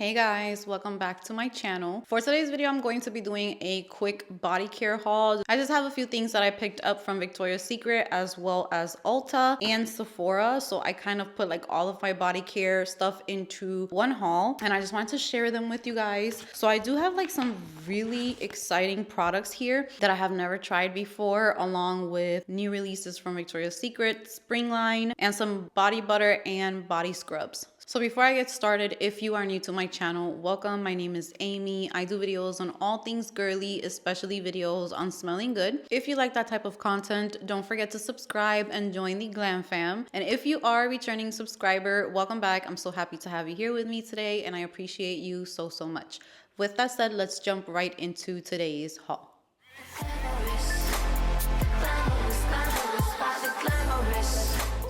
Hey guys, welcome back to my channel. For today's video, I'm going to be doing a quick body care haul. I just have a few things that I picked up from Victoria's Secret as well as Ulta and Sephora. So I kind of put like all of my body care stuff into one haul and I just wanted to share them with you guys. So I do have like some really exciting products here that I have never tried before, along with new releases from Victoria's Secret, spring line, and some body butter and body scrubs. So before I get started, if you are new to my channel, welcome. My name is Amy. I do videos on all things girly, especially videos on smelling good. If you like that type of content, don't forget to subscribe and join the Glam fam. And if you are a returning subscriber, welcome back. I'm so happy to have you here with me today and I appreciate you so much. With that said, let's jump right into today's haul.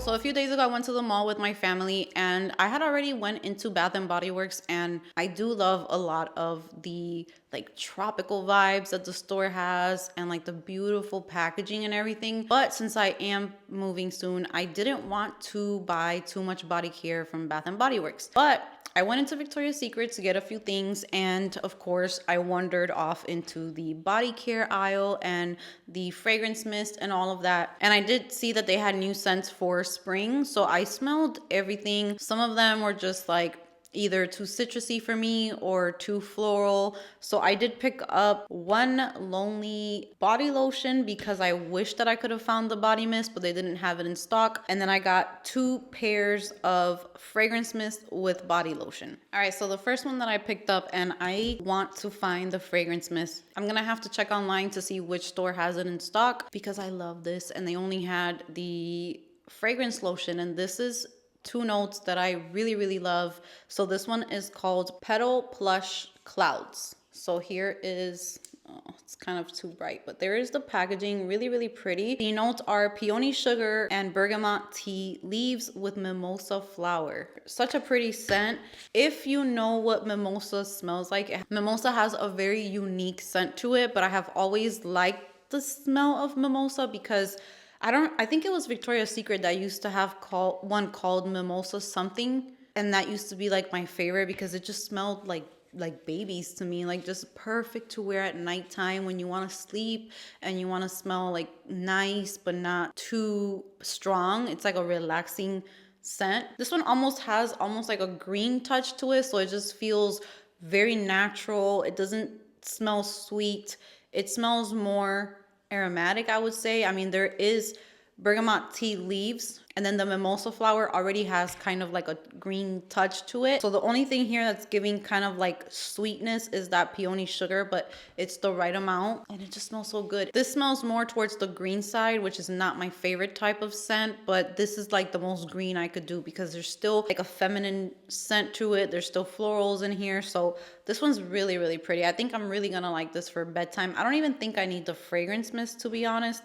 So a few days ago, I went to the mall with my family and I had already went into Bath and Body Works, and I do love a lot of the like tropical vibes that the store has and like the beautiful packaging and everything. But since I am moving soon, I didn't want to buy too much body care from Bath and Body Works. But I went into Victoria's Secret to get a few things, and of course I wandered off into the body care aisle and the fragrance mist and all of that, and I did see that they had new scents for spring, so I smelled everything. Some of them were just like either too citrusy for me or too floral. So I did pick up one Lonely body lotion because I wish that I could have found the body mist, but they didn't have it in stock. And then I got two pairs of fragrance mist with body lotion. All right, so the first one that I picked up, and I want to find the fragrance mist. I'm gonna have to check online to see which store has it in stock because I love this, and they only had the fragrance lotion, and this is two notes that I really love. So this one is called Petal Plush Clouds. So here is, oh, it's kind of too bright, but there is the packaging, really pretty. The notes are peony sugar and bergamot tea leaves with mimosa flower. Such a pretty scent. If you know what mimosa smells like, mimosa has a very unique scent to it, but I have always liked the smell of mimosa because I think it was Victoria's Secret that used to have one called Mimosa something, and that used to be like my favorite because it just smelled like babies to me, like just perfect to wear at nighttime when you want to sleep and you want to smell like nice but not too strong. It's like a relaxing scent. This one almost has like a green touch to it, so it just feels very natural. It doesn't smell sweet. It smells more aromatic, I would say. I mean, there is bergamot tea leaves, and then the mimosa flower already has kind of like a green touch to it. So the only thing here that's giving kind of like sweetness is that peony sugar, but it's the right amount and it just smells so good. This smells more towards the green side, which is not my favorite type of scent, but this is like the most green I could do because there's still like a feminine scent to it. There's still florals in here. So this one's really pretty. I think I'm really gonna like this for bedtime. I don't even think I need the fragrance mist, to be honest.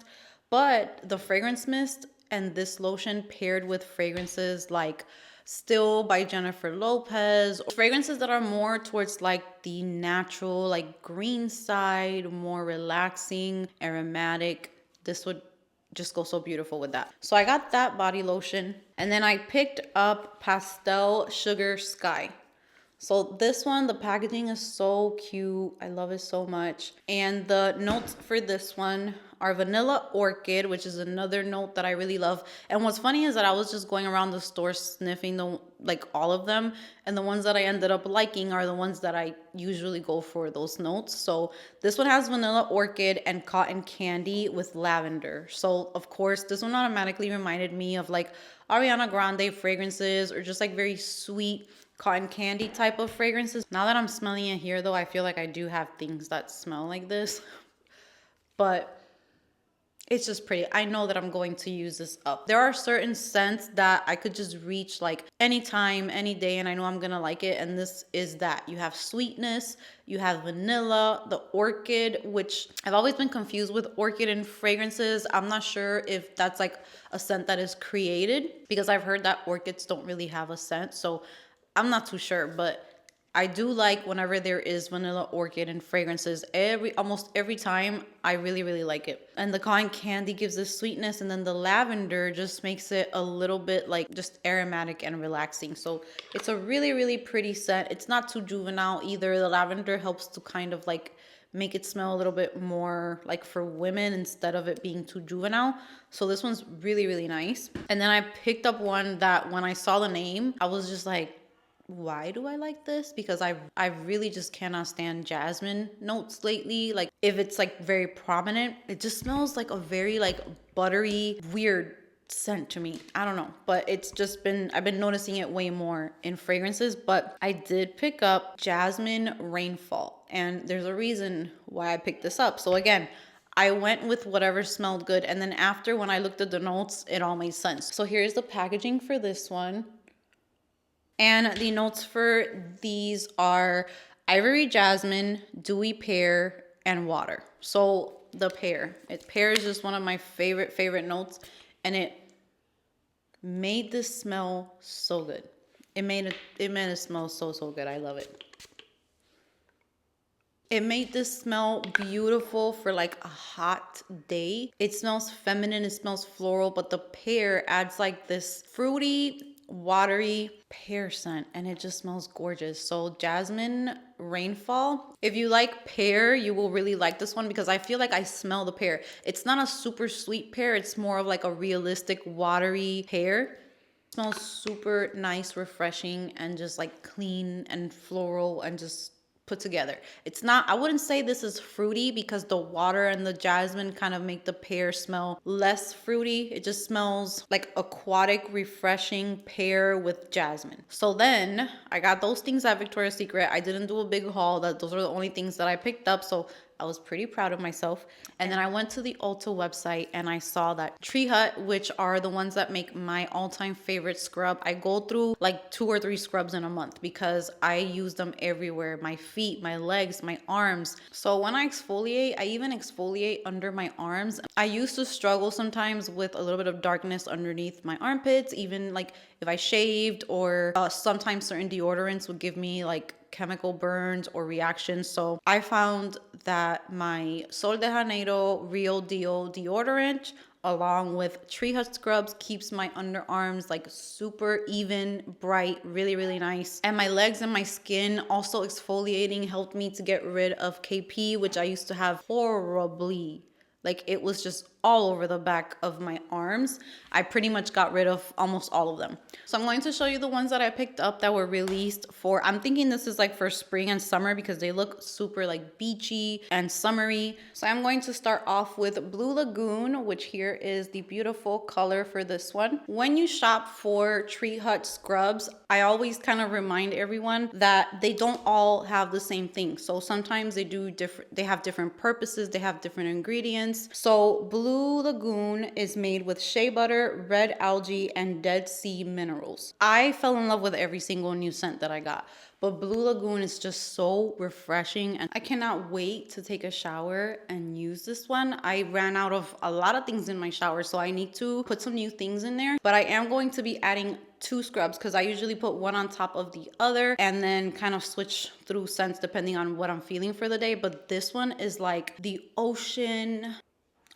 But the fragrance mist and this lotion paired with fragrances like Still by Jennifer Lopez, fragrances that are more towards like the natural, like green side, more relaxing, aromatic. This would just go so beautiful with that. So I got that body lotion, and then I picked up Pastel Sugar Sky. So this one, the packaging is so cute. I love it so much. And the notes for this one are vanilla orchid, which is another note that I really love. And what's funny is that I was just going around the store sniffing all of them, and the ones that I ended up liking are the ones that I usually go for those notes. So this one has vanilla orchid and cotton candy with lavender. So of course this one automatically reminded me of like Ariana Grande fragrances, or just like very sweet cotton candy type of fragrances. Now that I'm smelling it here though, I feel like I do have things that smell like this, but it's just pretty. I know that I'm going to use this up. There are certain scents that I could just reach like anytime, any day, and I know I'm gonna like it, and this is that. You have sweetness, you have vanilla, the orchid, which I've always been confused with orchid and fragrances. I'm not sure if that's like a scent that is created, because I've heard that orchids don't really have a scent, so I'm not too sure, but I do like whenever there is vanilla orchid and fragrances. Almost every time, I really, really like it. And the cotton candy gives this sweetness, and then the lavender just makes it a little bit like just aromatic and relaxing. So it's a really, really pretty scent. It's not too juvenile either. The lavender helps to kind of like make it smell a little bit more like for women instead of it being too juvenile. So this one's really, really nice. And then I picked up one that when I saw the name, I was just like, why do I like this? Because I really just cannot stand jasmine notes lately. Like if it's like very prominent, it just smells like a very like buttery, weird scent to me. I don't know, but it's just been, I've been noticing it way more in fragrances. But I did pick up Jasmine Rainfall, and there's a reason why I picked this up. So again, I went with whatever smelled good, and then after when I looked at the notes, it all made sense. So here's the packaging for this one. And the notes for these are ivory jasmine, dewy pear, and water. So the pear. Pear is just one of my favorite notes, and it made this smell so good. It made it smell so good. I love it. It made this smell beautiful for like a hot day. It smells feminine, it smells floral, but the pear adds like this fruity, watery pear scent, and it just smells gorgeous. So Jasmine Rainfall, if you like pear, you will really like this one, because I feel like I smell the pear. It's not a super sweet pear, it's more of like a realistic watery pear. It smells super nice, refreshing, and just like clean and floral and just put together. It's not, I wouldn't say this is fruity, because the water and the jasmine kind of make the pear smell less fruity. It just smells like aquatic, refreshing pear with jasmine. So then I got those things at Victoria's Secret. I didn't do a big haul. Those are the only things that I picked up. So I was pretty proud of myself. And then I went to the Ulta website and I saw that Tree Hut, which are the ones that make my all-time favorite scrub. I go through like 2 or 3 scrubs in a month because I use them everywhere. My feet, my legs, my arms. So when I exfoliate, I even exfoliate under my arms. I used to struggle sometimes with a little bit of darkness underneath my armpits, even like if I shaved, or sometimes certain deodorants would give me like chemical burns or reactions. So I found that my Sol de Janeiro Real Deal deodorant along with Tree Hut scrubs keeps my underarms like super even, bright, really, really nice. And my legs and my skin also exfoliating helped me to get rid of KP, which I used to have horribly. Like it was just all over the back of my arms. I pretty much got rid of almost all of them. So I'm going to show you the ones that I picked up that were released for, I'm thinking this is like for spring and summer, because they look super like beachy and summery. So I'm going to start off with Blue Lagoon, which here is the beautiful color for this one. When you shop for Tree Hut scrubs, I always kind of remind everyone that they don't all have the same thing. So sometimes they have different purposes, they have different ingredients. So Blue Lagoon is made with shea butter, red algae, and Dead Sea minerals. I fell in love with every single new scent that I got, but Blue Lagoon is just so refreshing, and I cannot wait to take a shower and use this one. I ran out of a lot of things in my shower, so I need to put some new things in there, but I am going to be adding 2 scrubs because I usually put one on top of the other and then kind of switch through scents depending on what I'm feeling for the day. But this one is like the ocean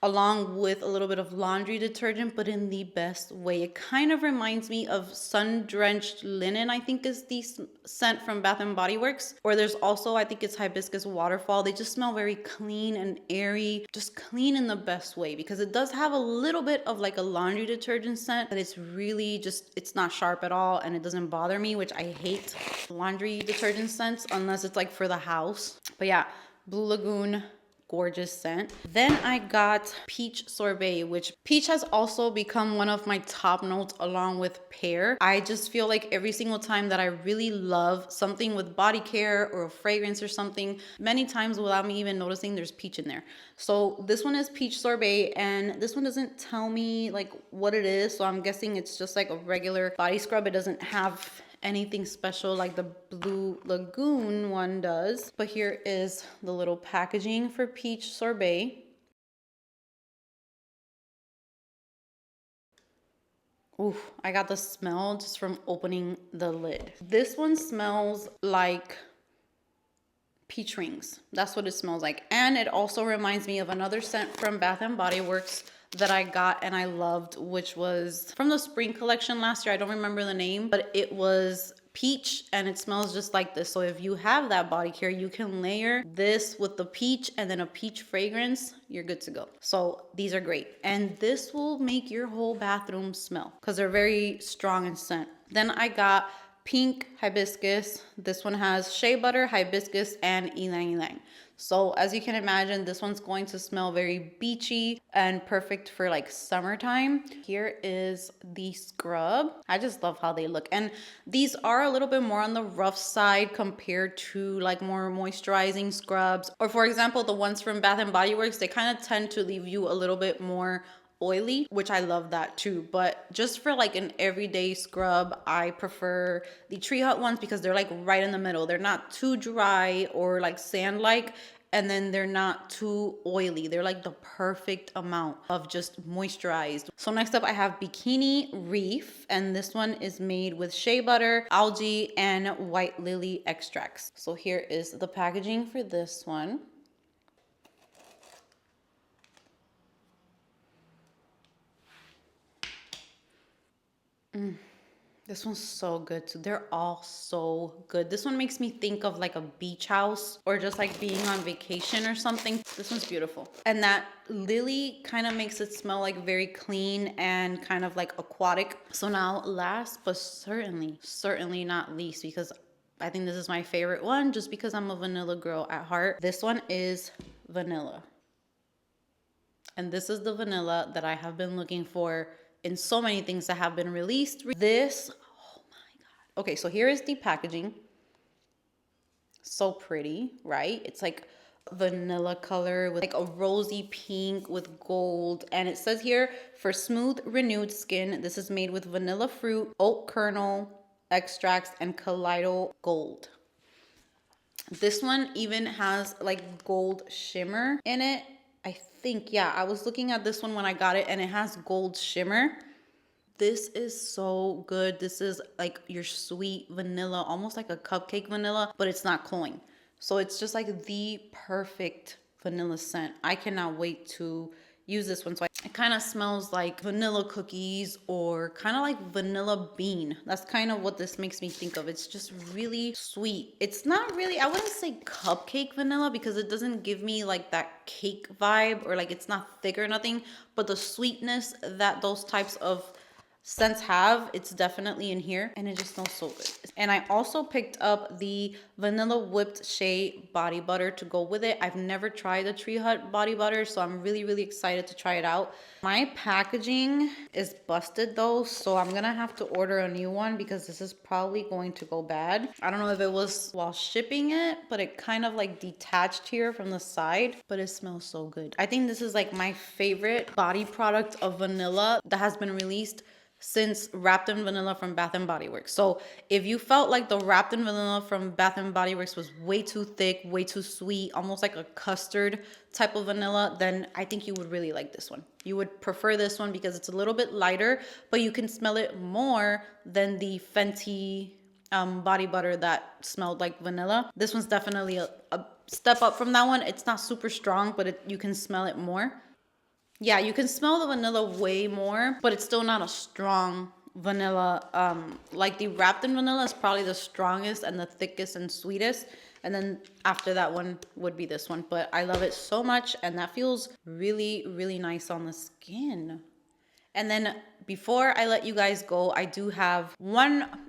along with a little bit of laundry detergent, but in the best way. It kind of reminds me of sun-drenched linen, I think is the scent from Bath and Body Works. Or there's also, I think it's Hibiscus Waterfall. They just smell very clean and airy, just clean in the best way, because it does have a little bit of like a laundry detergent scent, but it's really just, it's not sharp at all, and it doesn't bother me, which I hate laundry detergent scents unless it's like for the house. But yeah, Blue Lagoon, gorgeous scent. Then I got Peach Sorbet, which peach has also become one of my top notes along with pear. I just feel like every single time that I really love something with body care or a fragrance or something, many times without me even noticing there's peach in there. So this one is Peach Sorbet, and this one doesn't tell me like what it is, so I'm guessing it's just like a regular body scrub. It doesn't have anything special like the Blue Lagoon one does. But here is the little packaging for Peach Sorbet. Ooh, I got the smell just from opening the lid. This one smells like peach rings. That's what it smells like. And it also reminds me of another scent from Bath and Body Works that I got and I loved, which was from the spring collection last year. I don't remember the name, but it was peach and it smells just like this. So if you have that body care, you can layer this with the peach and then a peach fragrance, you're good to go. So these are great. And this will make your whole bathroom smell because they're very strong in scent. Then I got pink hibiscus. This one has shea butter, hibiscus, and ylang ylang. So as you can imagine, this one's going to smell very beachy and perfect for like summertime. Here is the scrub. I just love how they look. And these are a little bit more on the rough side compared to like more moisturizing scrubs. Or for example, the ones from Bath and Body Works, they kind of tend to leave you a little bit more oily, which I love that too. But just for like an everyday scrub, I prefer the Tree Hut ones because they're like right in the middle. They're not too dry or like sand-like, and then they're not too oily. They're like the perfect amount of just moisturized. So next up I have Bikini Reef, and this one is made with shea butter, algae, and white lily extracts. So here is the packaging for this one. This one's so good too. They're all so good. This one makes me think of like a beach house or just like being on vacation or something. This one's beautiful. And that lily kind of makes it smell like very clean and kind of like aquatic. So now last but certainly not least, because I think this is my favorite one just because I'm a vanilla girl at heart. This one is vanilla. And this is the vanilla that I have been looking for in so many things that have been released. This, oh my God. Okay, so here is the packaging. So pretty, right? It's like vanilla color with like a rosy pink with gold. And it says here, for smooth, renewed skin, this is made with vanilla fruit, oat kernel extracts, and kaleido gold. This one even has like gold shimmer in it. I think, yeah, I was looking at this one when I got it and it has gold shimmer. This is so good. This is like your sweet vanilla, almost like a cupcake vanilla, but it's not cloying. So it's just like the perfect vanilla scent. I cannot wait to use this one. So it kind of smells like vanilla cookies or kind of like vanilla bean. That's kind of what this makes me think of. It's just really sweet. It's not really, I wouldn't say cupcake vanilla because it doesn't give me like that cake vibe or like it's not thick or nothing, but the sweetness that those types of scents have, it's definitely in here and it just smells so good. And I also picked up the vanilla whipped shea body butter to go with it. I've never tried the Tree Hut body butter, so I'm really excited to try it out. My packaging is busted though, so I'm gonna have to order a new one because this is probably going to go bad. I don't know if it was while shipping it, but it kind of like detached here from the side, but it smells so good. I think this is like my favorite body product of vanilla that has been released since Wrapped in Vanilla from Bath and Body Works. So if you felt like the Wrapped in Vanilla from Bath and Body Works was way too thick, way too sweet, almost like a custard type of vanilla, then I think you would really like this one. You would prefer this one because it's a little bit lighter, but you can smell it more than the Fenty body butter that smelled like vanilla. This one's definitely a step up from that one. It's not super strong, but you can smell it more. Yeah, you can smell the vanilla way more, but it's still not a strong vanilla. Like the Wrapped in Vanilla is probably the strongest and the thickest and sweetest. And then after that one would be this one. But I love it so much and that feels really nice on the skin. And then before I let you guys go, I do have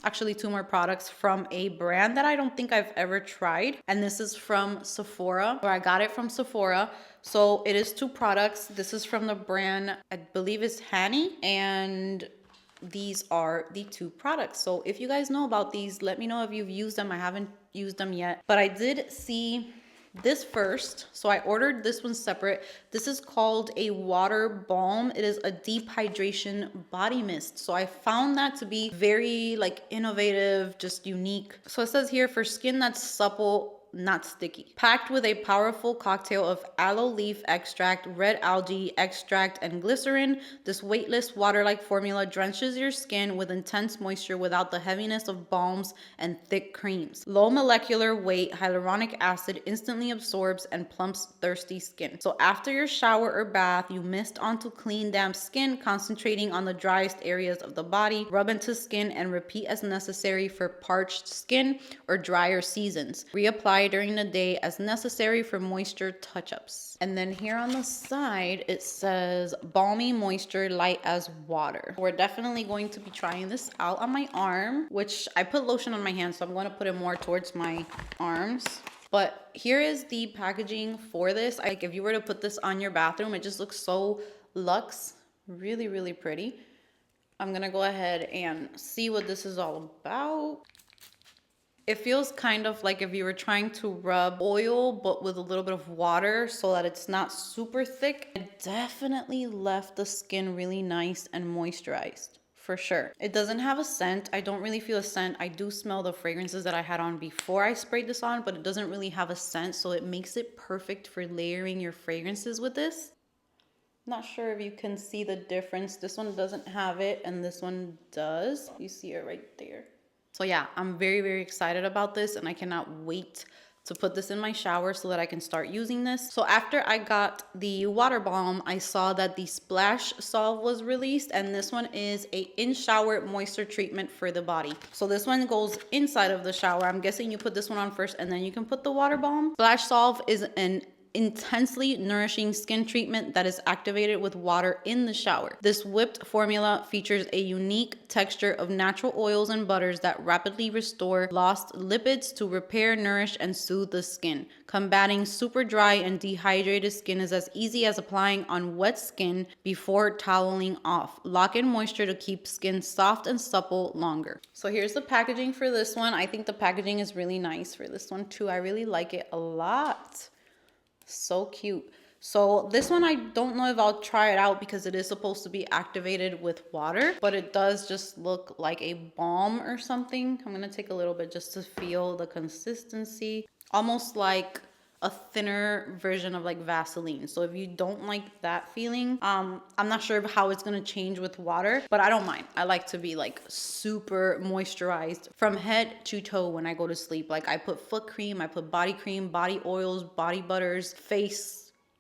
actually two more products from a brand that I don't think I've ever tried. And this is from Sephora, or I got it from Sephora. So it is two products. This is from the brand, I believe is Hanni, and these are the two products. So if you guys know about these, let me know if you've used them. I haven't used them yet, but I did see this first. So I ordered this one separate. This is called a water balm. It is a deep hydration body mist. So I found that to be very like innovative, just unique. So it says here, for skin that's supple not sticky. Packed with a powerful cocktail of aloe leaf extract, red algae extract, and glycerin, this weightless water-like formula drenches your skin with intense moisture without the heaviness of balms and thick creams. Low molecular weight hyaluronic acid instantly absorbs and plumps thirsty skin. So after your shower or bath, you mist onto clean, damp skin, concentrating on the driest areas of the body. Rub into skin and repeat as necessary for parched skin or drier seasons. Reapply during the day as necessary for moisture touch-ups. And then here on the side, it says balmy moisture, light as water. We're definitely going to be trying this out on my arm, which I put lotion on my hands, so I'm going to put it more towards my arms. But here is the packaging for this. Like, if you were to put this on your bathroom, it just looks so luxe. Really, really pretty. I'm gonna go ahead and see what this is all about. It feels kind of like if you were trying to rub oil, but with a little bit of water so that it's not super thick. It definitely left the skin really nice and moisturized. For sure. It doesn't have a scent. I don't really feel a scent. I do smell the fragrances that I had on before I sprayed this on, but it doesn't really have a scent, so it makes it perfect for layering your fragrances with this. Not sure if you can see the difference. This one doesn't have it and this one does. You see it right there. So yeah, I'm very, very excited about this, and I cannot wait to put this in my shower so that I can start using this. So after I got the water balm, I saw that the splash salve was released, and this one is a in-shower moisture treatment for the body. So this one goes inside of the shower. I'm guessing you put this one on first and then you can put the water balm. Splash salve is an intensely nourishing skin treatment that is activated with water in the shower. This whipped formula features a unique texture of natural oils and butters that rapidly restore lost lipids to repair, nourish, and soothe the skin. Combating super dry and dehydrated skin is as easy as applying on wet skin before toweling off. Lock in moisture to keep skin soft and supple longer. So here's the packaging for this one. I think the packaging is really nice for this one too. I really like it a lot. So cute. So this one, I don't know if I'll try it out because it is supposed to be activated with water, but it does just look like a balm or something. I'm gonna take a little bit just to feel the consistency. Almost like a thinner version of like Vaseline. So if you don't like that feeling, I'm not sure how it's gonna change with water, but I don't mind. I like to be like super moisturized from head to toe when I go to sleep. Like, I put foot cream, I put body cream, body oils, body butters, face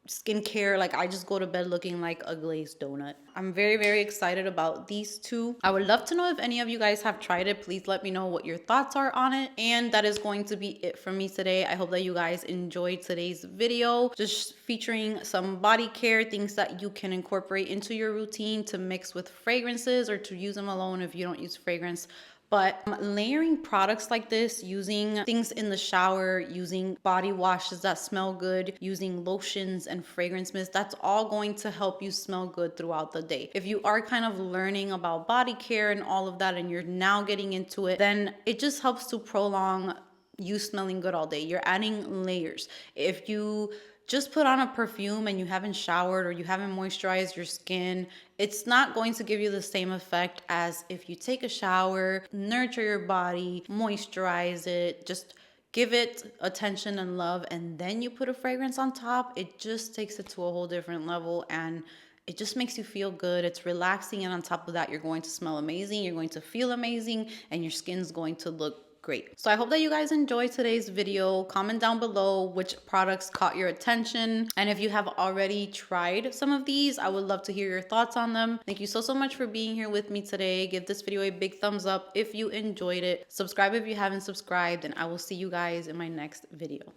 skincare. Like, I just go to bed looking like a glazed donut. I'm very, very excited about these two. I would love to know if any of you guys have tried it. Please let me know what your thoughts are on it. And that is going to be it from me today. I hope that you guys enjoyed today's video, just featuring some body care, things that you can incorporate into your routine to mix with fragrances or to use them alone if you don't use fragrance. But layering products like this, using things in the shower, using body washes that smell good, using lotions and fragrance mist, that's all going to help you smell good throughout the day. If you are kind of learning about body care and all of that and you're now getting into it, then it just helps to prolong you smelling good all day. You're adding layers. If you just put on a perfume and you haven't showered or you haven't moisturized your skin, it's not going to give you the same effect as if you take a shower, nurture your body, moisturize it, just give it attention and love, and then you put a fragrance on top. It just takes it to a whole different level, and it just makes you feel good. It's relaxing, and on top of that, you're going to smell amazing, you're going to feel amazing, and your skin's going to look great. So I hope that you guys enjoyed today's video. Comment down below which products caught your attention, and if you have already tried some of these, I would love to hear your thoughts on them. Thank you so much for being here with me today. Give this video a big thumbs up if you enjoyed it. Subscribe if you haven't subscribed, and I will see you guys in my next video.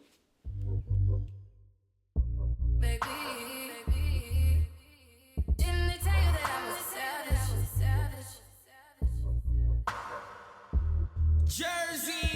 Jersey.